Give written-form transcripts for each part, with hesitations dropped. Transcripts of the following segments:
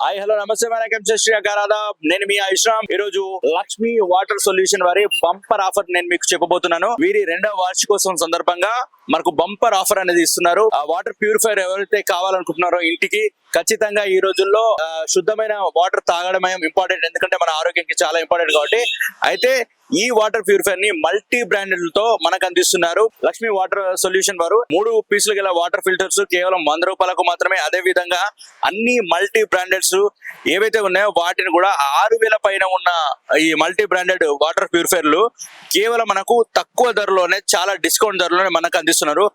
Hi hello నమస్తే madam శ్రీకారాధ నేను మీ ఐశ్రామ్. ఈ రోజు లక్ష్మి వాటర్ సొల్యూషన్ వారి బంపర్ ఆఫర్ నేను మీకు చెప్పబోతున్నాను. వీరి 2వ వార్షికోత్సవం సందర్భంగా మనకు బంపర్ ఆఫర్ అనేది ఇస్తున్నారు. ఆ వాటర్ ప్యూరిఫైర్ ఎవరైతే కావాలనుకుంటున్నారో ఇంటికి ఖచ్చితంగా ఈ రోజుల్లో శుద్ధమైన వాటర్ తాగడం ఇంపార్టెంట్, ఎందుకంటే మన ఆరోగ్యానికి చాలా ఇంపార్టెంట్ కాబట్టి. అయితే ఈ వాటర్ ప్యూరిఫైర్ ని మల్టీ బ్రాండెడ్ తో మనకు అందిస్తున్నారు లక్ష్మి వాటర్ సొల్యూషన్ వారు. 3 పీసులు గల వాటర్ ఫిల్టర్స్ కేవలం 100 రూపాయలకు మాత్రమే. అదే విధంగా అన్ని మల్టీ బ్రాండెడ్స్ ఏవైతే ఉన్నాయో వాటిని కూడా 6,000 పైన ఉన్న ఈ మల్టీ బ్రాండెడ్ వాటర్ ప్యూరిఫైర్లు కేవలం మనకు తక్కువ ధరలోనే, చాలా డిస్కౌంట్ ధరలోనే మనకు అందిస్తున్నారు.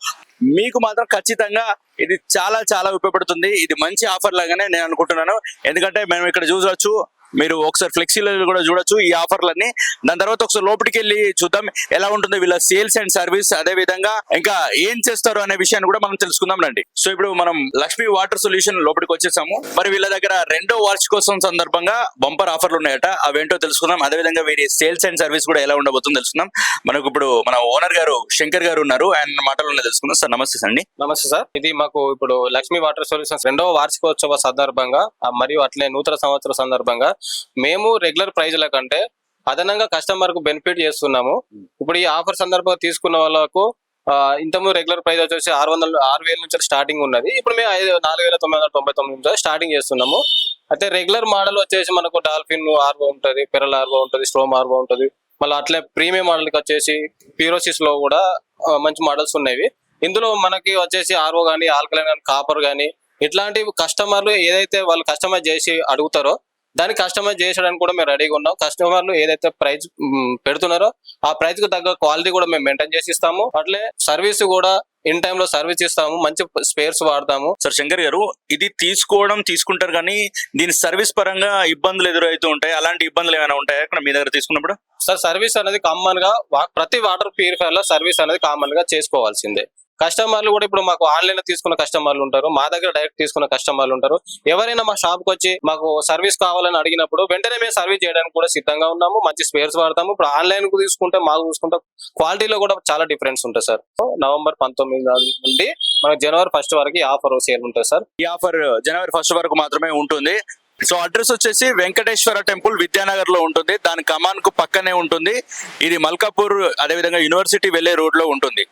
మీకు మాత్రం ఖచ్చితంగా ఇది చాలా చాలా ఉపయోగపడుతుంది. ఇది మంచి ఆఫర్ లాగానే నేను అనుకుంటున్నాను. ఎందుకంటే మేము ఇక్కడ చూసొచ్చు, మీరు ఒకసారి ఫ్లెక్సీలో కూడా చూడొచ్చు ఈ ఆఫర్లన్నీ. దాని తర్వాత ఒకసారి లోపలికి వెళ్ళి చూద్దాం ఎలా ఉంటుందో వీళ్ళ సేల్స్ అండ్ సర్వీస్, అదే విధంగా ఇంకా ఏం చేస్తారు అనే విషయాన్ని కూడా మనం తెలుసుకుందాం రండి. సో ఇప్పుడు మనం లక్ష్మి వాటర్ సొల్యూషన్ లోపలికి వచ్చేసాము. మరి వీళ్ళ దగ్గర 2వ వార్షికోత్సవం సందర్భంగా బంపర్ ఆఫర్లు ఉన్నాయట, అవేంటో తెలుసుకుందాం. అదే విధంగా వీరి సేల్స్ అండ్ సర్వీస్ కూడా ఎలా ఉండబోతుందో తెలుసుకుందాం. మనకు ఇప్పుడు మన ఓనర్ గారు శంకర్ గారు ఉన్నారు, ఆయన మాటలు తెలుసుకుందాం. సార్ నమస్తే అండి. నమస్తే సార్. ఇది మాకు ఇప్పుడు లక్ష్మీ వాటర్ సొల్యూషన్స్ 2వ వార్షికోత్సవ సందర్భంగా మరియు అట్లే నూతన సంవత్సర సందర్భంగా మేము రెగ్యులర్ ప్రైజ్ల కంటే అదనంగా కస్టమర్ కు బెనిఫిట్ చేస్తున్నాము. ఇప్పుడు ఈ ఆఫర్ సందర్భంగా తీసుకున్న వాళ్ళకు ఇంతకు రెగ్యులర్ ప్రైస్ వచ్చేసి 6,000 నుంచి స్టార్టింగ్ ఉన్నది. ఇప్పుడు మేము 4,999 నుంచి స్టార్టింగ్ చేస్తున్నాము. అయితే రెగ్యులర్ మోడల్ వచ్చేసి మనకు డాల్ఫిన్ ఆర్వో ఉంటుంది, పెరల్ ఆర్వో ఉంటుంది, స్ట్రోమ్ ఆర్వో ఉంటుంది. మళ్ళీ అట్లే ప్రీమియం మోడల్ కి వచ్చేసి ప్యూరోసిస్ లో కూడా మంచి మోడల్స్ ఉన్నాయి. ఇందులో మనకి వచ్చేసి ఆర్వో కానీ, ఆల్కలైన్ కానీ, కాపర్ కానీ ఇట్లాంటి కస్టమర్లు ఏదైతే వాళ్ళు కస్టమైజ్ చేసి అడుగుతారో దాన్ని కస్టమైజ్ చేయడానికి కూడా మేము రెడీగా ఉన్నాం. కస్టమర్లు ఏదైతే ప్రైస్ పెడుతున్నారో ఆ ప్రైస్ కు తగ్గ క్వాలిటీ కూడా మేము మెయింటైన్ చేసి ఇస్తాము. అట్లే సర్వీస్ కూడా ఇన్ టైమ్ లో సర్వీస్ ఇస్తాము, మంచి స్పేర్స్ వాడతాము. సార్ శంకర్ గారు, ఇది తీసుకుంటారు కానీ దీని సర్వీస్ పరంగా ఇబ్బందులు ఎదురవుతూ ఉంటాయి. అలాంటి ఇబ్బందులు ఏమైనా ఉంటాయా ఇక్కడ మీ దగ్గర తీసుకున్నప్పుడు? సార్ సర్వీస్ అనేది కామన్ గా ప్రతి వాటర్ ప్యూరిఫైర్ లో సర్వీస్ అనేది కామన్ గా చేసుకోవాల్సిందే. కస్టమర్లు కూడా ఇప్పుడు మాకు ఆన్లైన్ లో తీసుకున్న కస్టమర్లు ఉంటారు, మా దగ్గర డైరెక్ట్ తీసుకున్న కస్టమర్లు ఉంటారు. ఎవరైనా మా షాప్ కు వచ్చి మాకు సర్వీస్ కావాలని అడిగినప్పుడు వెంటనే మేము సర్వీస్ చేయడానికి కూడా సిద్ధంగా ఉన్నాము. మంచి స్పేర్స్ వాడతాము. ఇప్పుడు ఆన్లైన్ కు తీసుకుంటే మాకు చూసుకుంటే క్వాలిటీలో కూడా చాలా డిఫరెన్స్ ఉంటుంది సార్. నవంబర్ 19 నుండి మనకు జనవరి 1 వరకు ఈ ఆఫర్ సేల్ ఉంటుంది సార్. ఈ ఆఫర్ జనవరి 1 వరకు మాత్రమే ఉంటుంది. సో అడ్రస్ వచ్చేసి వెంకటేశ్వర టెంపుల్ విద్యానగర్ లో ఉంటుంది. దాని కమాన్ కు పక్కనే ఉంటుంది. ఇది మల్కాపూర్, అదేవిధంగా యూనివర్సిటీ వెళ్లే రోడ్ లో ఉంటుంది.